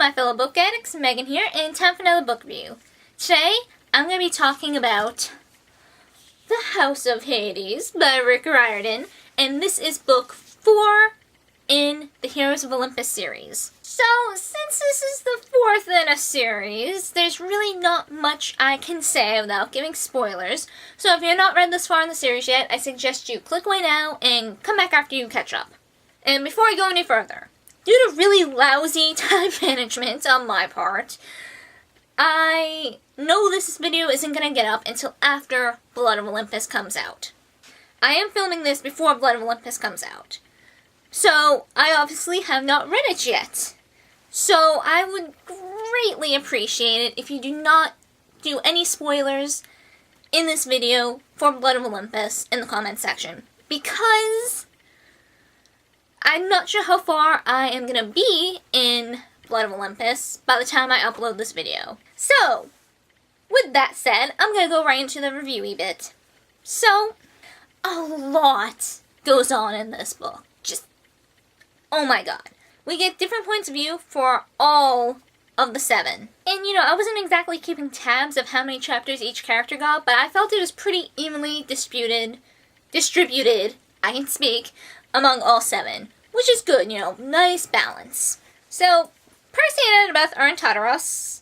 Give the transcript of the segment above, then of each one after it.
my fellow book addicts, Megan here, and time for another book review. Today, I'm going to be talking about The House of Hades by Riordan, and this is book 4 in the Heroes of Olympus series. So, since this is the 4th in a series, there's really not much I can say without giving spoilers. So if you're not read this far in the series yet, I suggest you click away now and come back after you catch up. And before I go any further, due to really lousy time management on my part, I know this video isn't going to get up until after Blood of Olympus comes out. I am filming this before Blood of Olympus comes out. So, I obviously have not read it yet. So, I would greatly appreciate it if you do not do any spoilers in this video for Blood of Olympus in the comment section. Because I'm not sure how far I am going to be in Blood of Olympus by the time I upload this video. So, with that said, I'm going to go right into the review-y bit. So, a lot goes on in this book. Just, oh my god. We get different points of view for all of the 7. And, I wasn't exactly keeping tabs of how many chapters each character got, but I felt it was pretty evenly distributed, I can speak, among all 7. Which is good, nice balance. So, Percy and Annabeth are in Tartarus,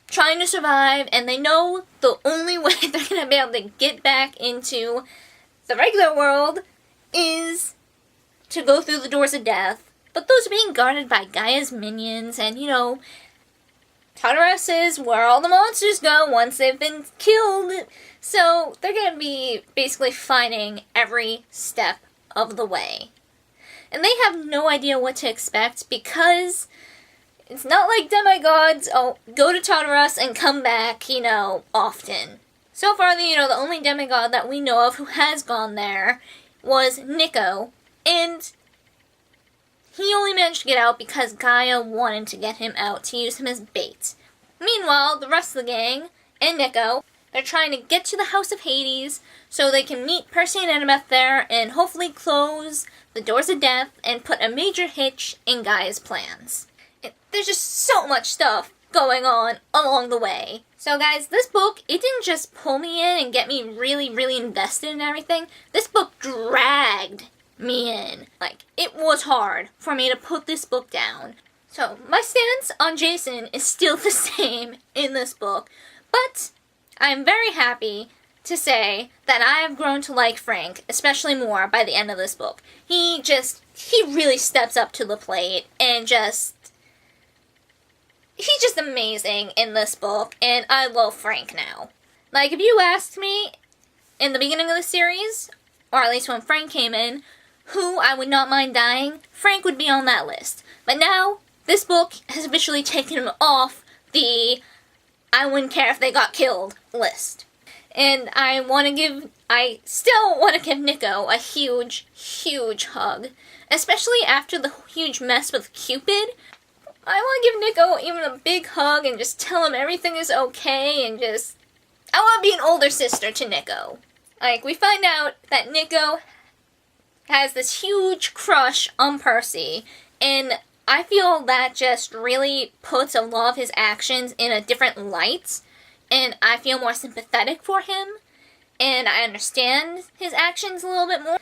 trying to survive, and they know the only way they're going to be able to get back into the regular world is to go through the doors of death. But those are being guarded by Gaia's minions, and, Tartarus is where all the monsters go once they've been killed. So, they're going to be basically fighting every step of the way. And they have no idea what to expect because it's not like demigods, go to Tartarus and come back, often. So far, the only demigod that we know of who has gone there was Nico, and he only managed to get out because Gaia wanted to get him out to use him as bait. Meanwhile, the rest of the gang and Nico, they're trying to get to the House of Hades so they can meet Percy and Annabeth there and hopefully close the doors of death and put a major hitch in Gaia's plans. There's just so much stuff going on along the way. So guys, this book, it didn't just pull me in and get me really, really invested in everything. This book dragged me in. It was hard for me to put this book down. So, my stance on Jason is still the same in this book, but I'm very happy to say that I have grown to like Frank, especially more by the end of this book. He really steps up to the plate and he's just amazing in this book, and I love Frank now. If you asked me in the beginning of the series, or at least when Frank came in, who I would not mind dying, Frank would be on that list. But now, this book has officially taken him off the I wouldn't care if they got killed list. And I still want to give Nico a huge, huge hug. Especially after the huge mess with Cupid. I want to give Nico even a big hug and just tell him everything is okay and I want to be an older sister to Nico. We find out that Nico has this huge crush on Percy, and I feel that just really puts a lot of his actions in a different light, and I feel more sympathetic for him, and I understand his actions a little bit more.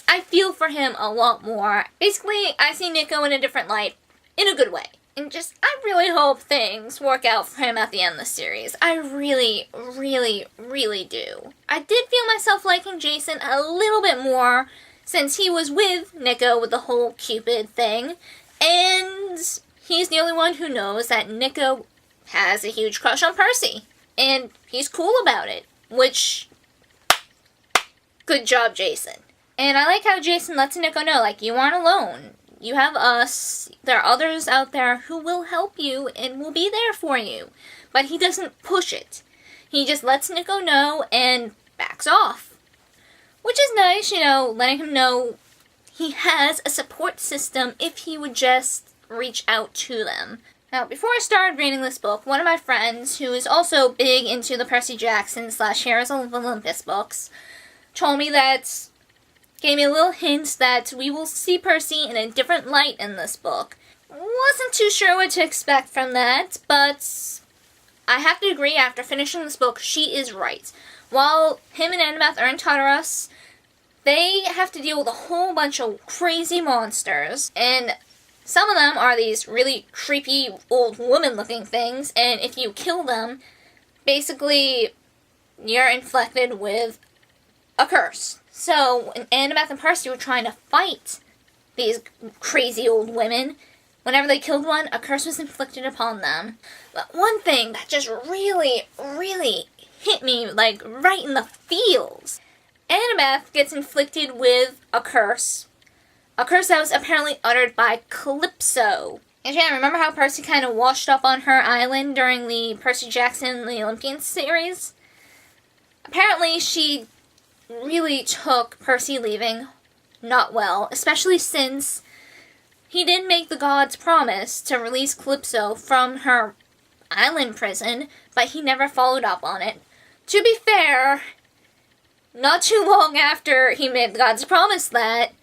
I feel for him a lot more. Basically, I see Nico in a different light, in a good way. And I really hope things work out for him at the end of the series. I really, really, really do. I did feel myself liking Jason a little bit more since he was with Nico with the whole Cupid thing, and he's the only one who knows that Nico has a huge crush on Percy, and he's cool about it, which, good job, Jason. And I like how Jason lets Nico know, you aren't alone, you have us, there are others out there who will help you and will be there for you, but he doesn't push it. He just lets Nico know and backs off. Which is nice, letting him know he has a support system if he would just reach out to them. Now, before I started reading this book, one of my friends, who is also big into the Percy Jackson / Heroes of Olympus books, told me gave me a little hint that we will see Percy in a different light in this book. wasn't too sure what to expect from that, but I have to agree, after finishing this book, she is right. While him and Annabeth are in Tartarus, they have to deal with a whole bunch of crazy monsters, and some of them are these really creepy old woman-looking things, and if you kill them, basically you're inflicted with a curse. So when Annabeth and Percy were trying to fight these crazy old women, whenever they killed one, a curse was inflicted upon them. But one thing that just really, really hit me, like, right in the feels. Annabeth gets inflicted with a curse that was apparently uttered by Calypso. And yeah, remember how Percy kind of washed up on her island during the Percy Jackson and the Olympians series? Apparently she really took Percy leaving not well, especially since he did make the gods promise to release Calypso from her island prison, but he never followed up on it. To be fair, not too long after he made the gods promise that,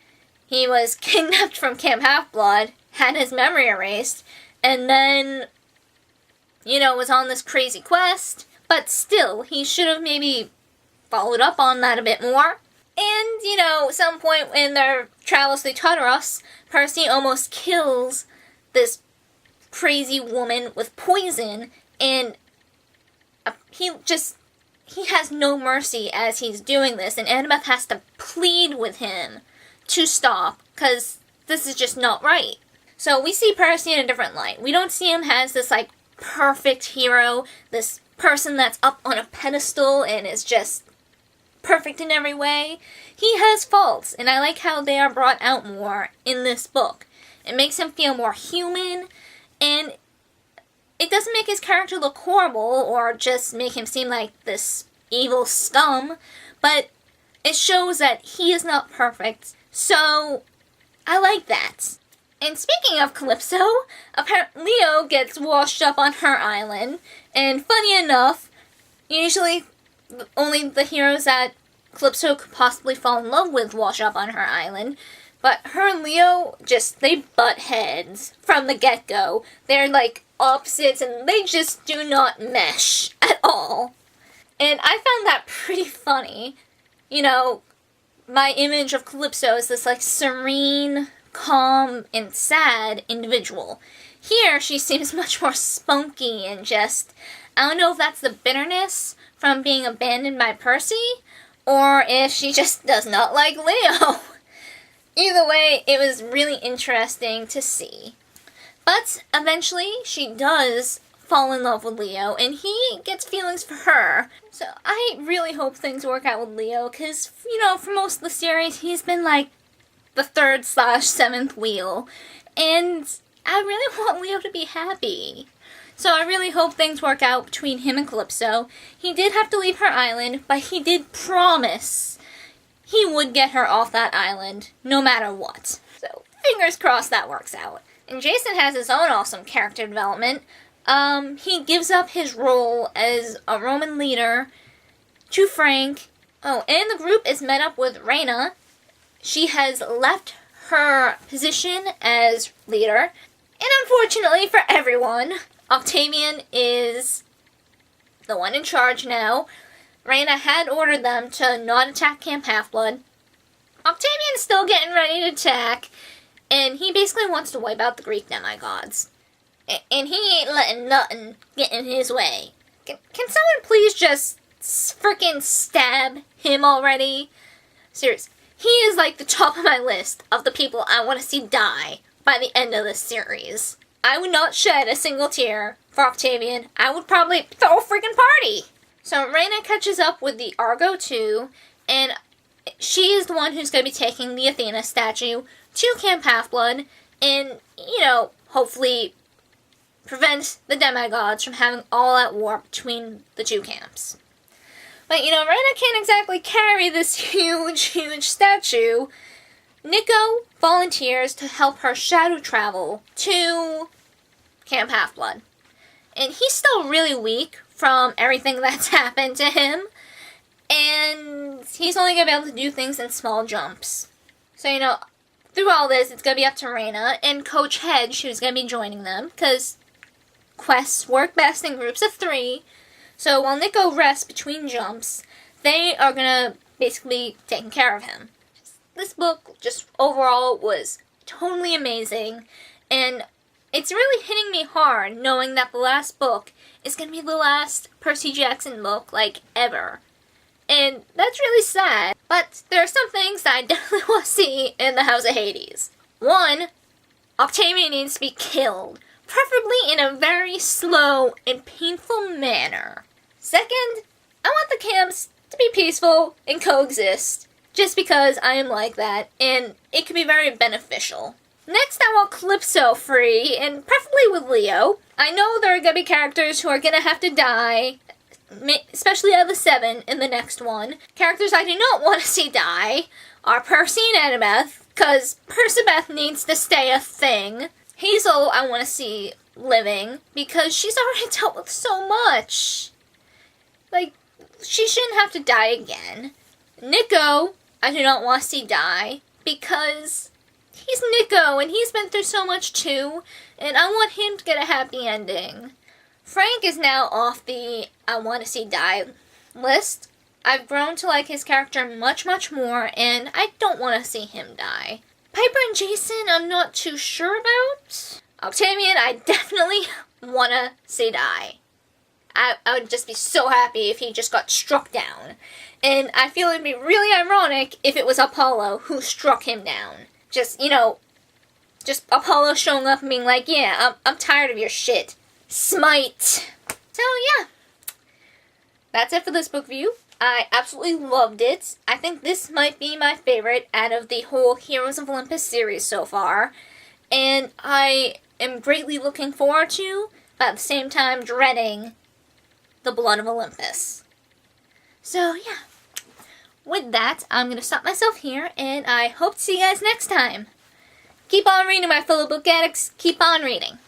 he was kidnapped from Camp Half-Blood, had his memory erased, and then, was on this crazy quest. But still, he should have maybe followed up on that a bit more. And, at some point in their travels through Tartarus, Percy almost kills this crazy woman with poison, and he has no mercy as he's doing this, and Annabeth has to plead with him to stop, because this is just not right. So we see Percy in a different light. We don't see him as this, perfect hero, this person that's up on a pedestal and is just perfect in every way. He has faults, and I like how they are brought out more in this book. It makes him feel more human, and it doesn't make his character look horrible or just make him seem like this evil scum, but it shows that he is not perfect. So, I like that. And speaking of Calypso, apparently Leo gets washed up on her island, and funny enough, usually only the heroes that Calypso could possibly fall in love with wash up on her island, but her and Leo they butt heads from the get-go. They're opposites, and they just do not mesh at all. And I found that pretty funny. My image of Calypso is this, serene, calm, and sad individual. Here, she seems much more spunky and I don't know if that's the bitterness from being abandoned by Percy, or if she just does not like Leo. Either way, it was really interesting to see. But eventually, she does fall in love with Leo, and he gets feelings for her. So I really hope things work out with Leo, because, for most of the series, he's been the 3rd/7th wheel, and I really want Leo to be happy. So I really hope things work out between him and Calypso. He did have to leave her island, but he did promise he would get her off that island, no matter what. So fingers crossed that works out. And Jason has his own awesome character development. He gives up his role as a Roman leader to Frank. Oh, and the group is met up with Raina. She has left her position as leader. And unfortunately for everyone, Octavian is the one in charge now. Raina had ordered them to not attack Camp Half-Blood. Octavian's still getting ready to attack, and he basically wants to wipe out the Greek demigods. And he ain't letting nothing get in his way. Can someone please just frickin' stab him already? Seriously, he is the top of my list of the people I want to see die by the end of this series. I would not shed a single tear for Octavian. I would probably throw a freaking party. So Raina catches up with the Argo 2, and she is the one who's going to be taking the Athena statue to Camp Half-Blood, and, hopefully prevent the demigods from having all-out war between the two camps. But, Raina can't exactly carry this huge statue. Nico volunteers to help her shadow travel to Camp Half-Blood. And he's still really weak from everything that's happened to him. And he's only going to be able to do things in small jumps. So, through all this, it's going to be up to Raina and Coach Hedge, who's going to be joining them, because quests work best in groups of 3. So while Nico rests between jumps, they are going to basically be taking care of him. This book, just overall, was totally amazing, and it's really hitting me hard knowing that the last book is going to be the last Percy Jackson book, like, ever. And that's really sad, but there are some things that I definitely want to see in the House of Hades. 1, Octavian needs to be killed, preferably in a very slow and painful manner. 2nd, I want the camps to be peaceful and coexist, just because I am like that, and it can be very beneficial. Next, I want Calypso free, and preferably with Leo. I know there are going to be characters who are going to have to die, especially out of the 7 in the next one. Characters I do not want to see die are Percy and Annabeth, because Percabeth needs to stay a thing. Hazel I want to see living, because she's already dealt with so much. Like, she shouldn't have to die again. Nico I do not want to see die, because he's Nico, and he's been through so much too, and I want him to get a happy ending. Frank is now off the I want to see die list. I've grown to like his character much, much more, and I don't want to see him die. Piper and Jason, I'm not too sure about. Octavian, I definitely want to see die. I would just be so happy if he just got struck down. And I feel it'd be really ironic if it was Apollo who struck him down. Just, just Apollo showing up and being like, yeah, I'm tired of your shit. Smite. So, yeah. That's it for this book review. I absolutely loved it. I think this might be my favorite out of the whole Heroes of Olympus series so far. And I am greatly looking forward to, but at the same time dreading, the Blood of Olympus. So, yeah. With that, I'm going to stop myself here, and I hope to see you guys next time. Keep on reading, my fellow book addicts. Keep on reading.